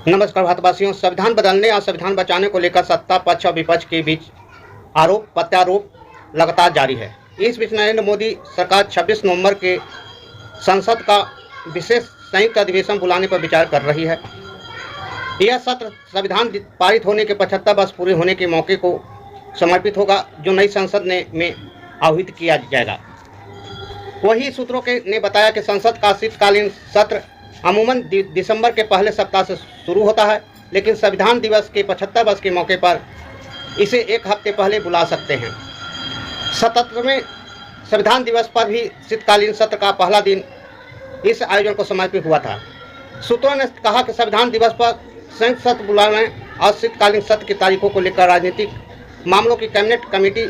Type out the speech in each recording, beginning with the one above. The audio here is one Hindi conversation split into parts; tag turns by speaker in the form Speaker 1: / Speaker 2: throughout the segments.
Speaker 1: नमस्कार भारतवासियों। संविधान बदलने और संविधान बचाने को लेकर सत्ता पक्ष और विपक्ष के बीच आरोप प्रत्यारोप लगातार जारी है। इस बीच नरेंद्र मोदी सरकार 26 नवंबर के संसद का विशेष संयुक्त अधिवेशन बुलाने पर विचार कर रही है। यह सत्र संविधान पारित होने के 75 वर्ष पूरे होने के मौके को समर्पित होगा, जो नई संसद में आहूत किया जाएगा। वही सूत्रों ने बताया कि संसद का शीतकालीन सत्र अमूमन दिसंबर के पहले सप्ताह से शुरू होता है, लेकिन संविधान दिवस के 75 वर्ष के मौके पर इसे एक हफ्ते पहले बुला सकते हैं। 77वें संविधान दिवस पर भी शीतकालीन सत्र का पहला दिन इस आयोजन को समर्पित हुआ था। सूत्रों ने कहा कि संविधान दिवस पर संयुक्त सत्र बुलाने और शीतकालीन सत्र की तारीखों को लेकर राजनीतिक मामलों की कैबिनेट कमेटी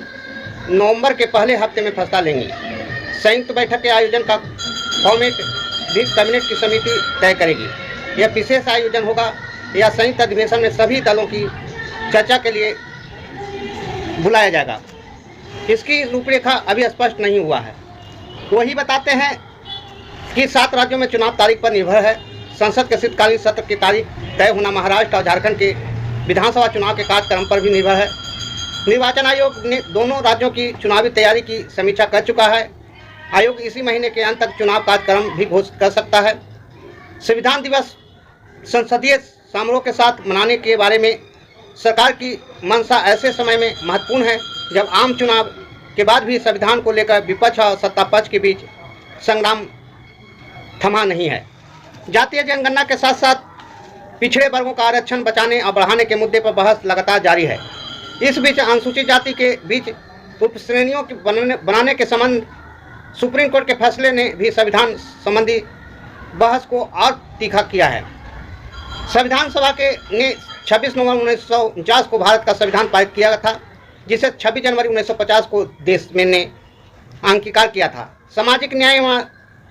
Speaker 1: नवंबर के पहले हफ्ते में फैसला लेंगी। संयुक्त बैठक के आयोजन का फॉर्मेट भी कैबिनेट की समिति तय करेगी। यह विशेष आयोजन होगा या संयुक्त अधिवेशन में सभी दलों की चर्चा के लिए बुलाया जाएगा, इसकी रूपरेखा अभी स्पष्ट नहीं हुआ है। वही बताते हैं कि 7 राज्यों में चुनाव तारीख पर निर्भर है। संसद के शीतकालीन सत्र की तारीख तय होना महाराष्ट्र और झारखंड के विधानसभा चुनाव के कार्यक्रम पर भी निर्भर है। निर्वाचन आयोग ने दोनों राज्यों की चुनावी तैयारी की समीक्षा कर चुका है। आयोग इसी महीने के अंत तक चुनाव कार्यक्रम भी घोषित कर सकता है। संविधान दिवस संसदीय समारोह के साथ मनाने के बारे में सरकार की मंशा ऐसे समय में महत्वपूर्ण है जब आम चुनाव के बाद भी संविधान को लेकर विपक्ष और सत्ता पक्ष के बीच संग्राम थमा नहीं है। जातीय जनगणना के साथ साथ पिछड़े वर्गों का आरक्षण बचाने और बढ़ाने के मुद्दे पर बहस लगातार जारी है। इस बीच अनुसूचित जाति के बीच उपश्रेणियों की बनाने के संबंध सुप्रीम कोर्ट के फैसले ने भी संविधान संबंधी बहस को और तीखा किया है। संविधान सभा ने 26 नवंबर 1949 को भारत का संविधान पारित किया था, जिसे 26 जनवरी 1950 को देश में ने अंगीकार किया था। सामाजिक न्याय एवं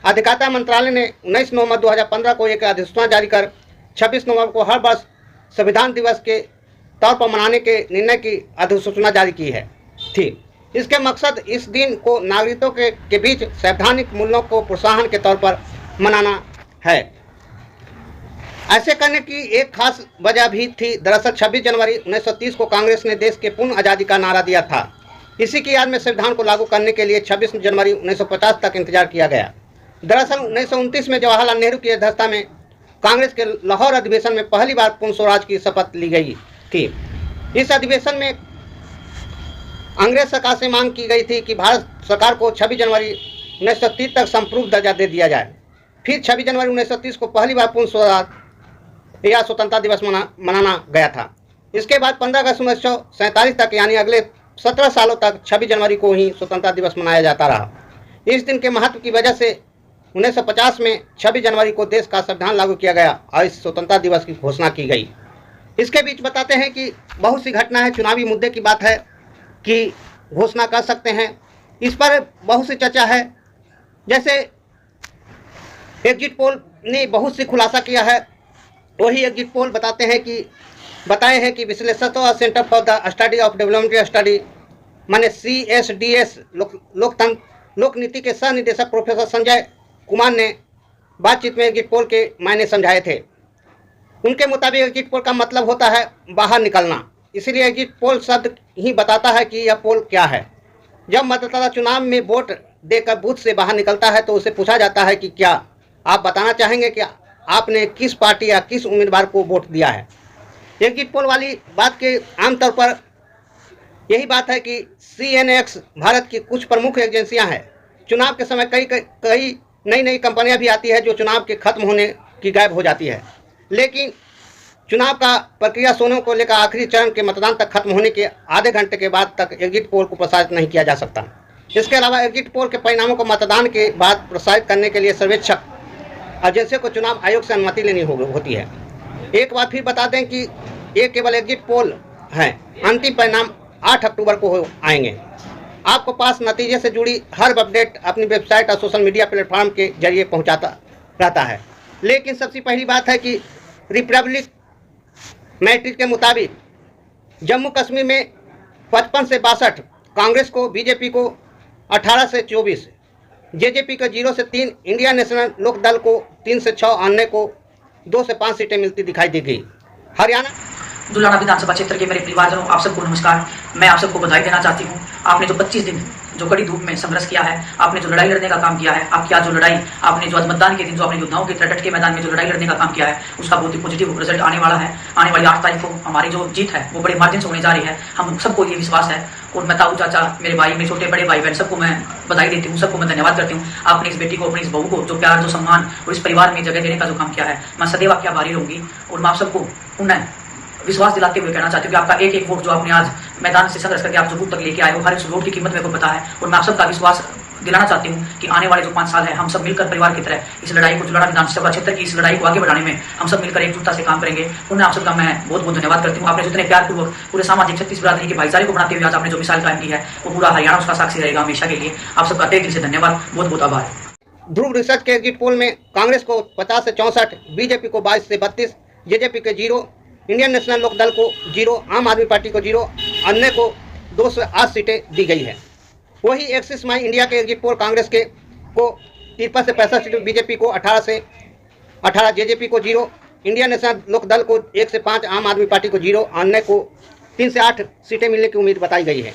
Speaker 1: अधिकारिता मंत्रालय ने 19 नवंबर 2015 को एक अधिसूचना जारी कर 26 नवंबर को हर वर्ष संविधान दिवस के तौर पर मनाने के निर्णय की अधिसूचना जारी की थी। इसके मकसद इस दिन को नागरिकों के बीच संवैधानिक मूल्यों को प्रोत्साहन के तौर पर मनाना है। ऐसे करने की एक खास वजह भी थी। दरअसल 26 जनवरी 1930 को कांग्रेस ने देश के पूर्ण आज़ादी का नारा दिया था। इसी की याद में संविधान को लागू करने के लिए 26 जनवरी 1950 तक इंतजार किया गया। दरअसल 1929 में जवाहरलाल नेहरू की अध्यक्षता में कांग्रेस के लाहौर अधिवेशन में पहली बार पूर्ण स्वराज की शपथ ली गई थी। इस अधिवेशन में अंग्रेज सरकार से मांग की गई थी कि भारत सरकार को 26 जनवरी 1930 तक संप्रभु दर्जा दे दिया जाए। फिर 26 जनवरी 1930 को पहली बार पूर्ण स्वराज या स्वतंत्रता दिवस मनाना गया था। इसके बाद 15 अगस्त 1947 तक यानी अगले 17 सालों तक 26 जनवरी को ही स्वतंत्रता दिवस मनाया जाता रहा। इस दिन के महत्व की वजह से 1950 में 26 जनवरी को देश का संविधान लागू किया गया और इस स्वतंत्रता दिवस की घोषणा की गई। इसके बीच बताते हैं कि बहुत सी घटना है, चुनावी मुद्दे की बात है कि घोषणा कर सकते हैं। इस पर बहुत सी चर्चा है। जैसे एग्जिट पोल ने बहुत सी खुलासा किया है। वही एग्जिट पोल बताए हैं कि विश्लेषकों और centre for the study of development study माने CSDS लोक नीति के सह निदेशक प्रोफेसर संजय कुमार ने बातचीत में एग्जिट पोल के मायने समझाए थे। उनके मुताबिक एग्जिट पोल का मतलब होता है बाहर निकलना, इसलिए एग्जिट पोल शब्द ही बताता है कि यह पोल क्या है। जब मतदाता चुनाव में वोट देकर बूथ से बाहर निकलता है तो उसे पूछा जाता है कि क्या आप बताना चाहेंगे कि आपने किस पार्टी या किस उम्मीदवार को वोट दिया है। एग्जिट पोल वाली बात के आमतौर पर यही बात है कि CNX भारत की कुछ प्रमुख एजेंसियां हैं। चुनाव के समय कई नई कंपनियां भी आती है जो चुनाव के खत्म होने की गायब हो जाती है, लेकिन चुनाव का प्रक्रिया सोने को लेकर आखिरी चरण के मतदान तक खत्म होने के आधे घंटे के बाद तक एग्जिट पोल को प्रसारित नहीं किया जा सकता। इसके अलावा एग्जिट पोल के परिणामों को मतदान के बाद प्रसारित करने के लिए सर्वेक्षक एजेंसियों को चुनाव आयोग से अनुमति लेनी होती है। एक बात फिर बता दें कि ये केवल एग्जिट पोल है। अंतिम परिणाम 8 अक्टूबर को आएंगे। आपको पास नतीजे से जुड़ी हर अपडेट अपनी वेबसाइट और सोशल मीडिया प्लेटफॉर्म के जरिए पहुँचाता रहता है। लेकिन सबसे पहली बात है कि रिपब्लिक मैट्रिक के मुताबिक जम्मू कश्मीर में 55 से 62, कांग्रेस को बीजेपी को 18 से 24, जेजेपी को 0 से 3, इंडिया नेशनल लोक दल को 3 से 6, अन्य को 2 से 5 सीटें मिलती दिखाई दी गई। हरियाणा
Speaker 2: दुलाना विधानसभा क्षेत्र के मेरे परिवारजनों, आप सबको नमस्कार। मैं आप सबको बधाई देना चाहती हूँ। आपने जो 25 दिन जो कड़ी धूप में संघर्ष किया है, आपने जो लड़ाई लड़ने का काम किया है, आपकी आज जो लड़ाई आपने जो आज मतदान के दिन जो अपने योद्धाओं के तरह डट के मैदान में जो लड़ाई लड़ने का काम किया है, उसका बहुत ही पॉजिटिव रिजल्ट आने वाला है। आने वाली 8 तारीख को हमारी जो जीत है वो बड़े मार्जिन से होने जा रही है। हम सबको ये विश्वास है और मैं ताऊ चाचा, मेरे भाई, मेरे छोटे बड़े भाई बहन, सबको मैं बधाई देती हूँ, सबको मैं धन्यवाद करती हूँ। आपने इस बेटी को, अपनी इस बहू को जो प्यार, जो सम्मान और इस परिवार में जगह देने का जो काम किया है, मैं सदैव आपकी आभारी रहूंगी। और मैं आप सबको उन्हें विश्वास दिलाते हुए कहना चाहती हूँ कि आपका एक एक वोट जो आपने आज मैदान से संघर्ष करके आप जो वोट तक लेके आए हो, हर एक वोट की कीमत मेरे को पता है। और मैं आप सबका विश्वास दिलाना चाहती हूँ कि आने वाले जो 5 साल है, हम सब मिलकर परिवार की तरह इस लड़ाई को, जुलाना विधानसभा क्षेत्र की इस लड़ाई को आगे बढ़ाने में हम सब मिलकर एकजुटता से काम करेंगे। उन्हें आप सबका मैं बहुत बहुत धन्यवाद करती हूँ। आपने जितने प्यारपूर्वक पूरे सामाजिक छत्तीस बिरादरी के भाईचारे को बनाते हुए आज आपने जो मिसाल कायम की है, वो पूरा हरियाणा उसका साक्षी रहेगा हमेशा के लिए। आप सबका तहे दिल से धन्यवाद, बहुत बहुत आभार।
Speaker 1: ध्रुव रिसर्च के एग्जिट पोल में कांग्रेस को 50 से 64, बीजेपी को 22 से 32, जेजेपी के 0, इंडियन नेशनल लोकदल को 0, आम आदमी पार्टी को 0, अन्य को 2 से 8 सीटें दी गई है। वही एक्सिस माई इंडिया के एग्जिट पोल कांग्रेस के को 53 से 65 सीटें, बीजेपी को 18 से 18, जेजेपी को 0, इंडियन नेशनल लोकदल को 1 से 5, आम आदमी पार्टी को 0, अन्य को 3 से 8 सीटें मिलने की उम्मीद बताई गई है।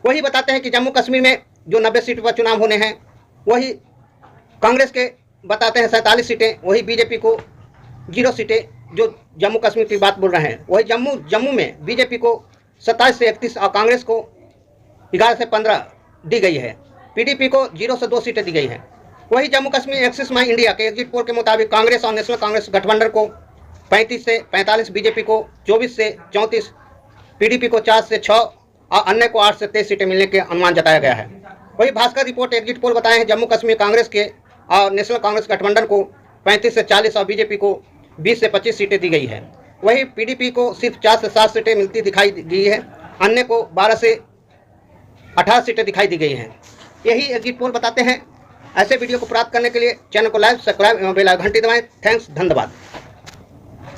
Speaker 1: वही बताते हैं कि जम्मू कश्मीर में जो 90 सीट पर चुनाव होने हैं, वही कांग्रेस के बताते हैं 47 सीटें, वही बीजेपी को 0 सीटें, जो जम्मू कश्मीर की बात बोल रहे हैं। वही जम्मू में बीजेपी को 27 से 31 और कांग्रेस को 11 से 15 दी गई है। पीडीपी को 0 से 2 सीटें दी गई हैं। वही जम्मू कश्मीर एक्सिस माई इंडिया के एग्जिट पोल के मुताबिक कांग्रेस और नेशनल कांग्रेस गठबंधन को 35 से 45, बीजेपी को 24 से 34, पीडीपी को 4 से 6 और अन्य को 8 से 23 सीटें मिलने के अनुमान जताया गया है। वही भास्कर रिपोर्ट एग्जिट पोल बताए हैं जम्मू कश्मीर कांग्रेस के और नेशनल कांग्रेस गठबंधन को 35 से 40 और बीजेपी को 20 से 25 सीटें दी गई है। वही पीडीपी को सिर्फ 4 से 7 सीटें मिलती दिखाई दी है, अन्य को 12 से 18 सीटें दिखाई दी गई हैं। यही एग्जिट पोल बताते हैं। ऐसे वीडियो को प्राप्त करने के लिए चैनल को लाइक, सब्सक्राइब एवं बेल आइकन घंटी दबाएं। थैंक्स, धन्यवाद।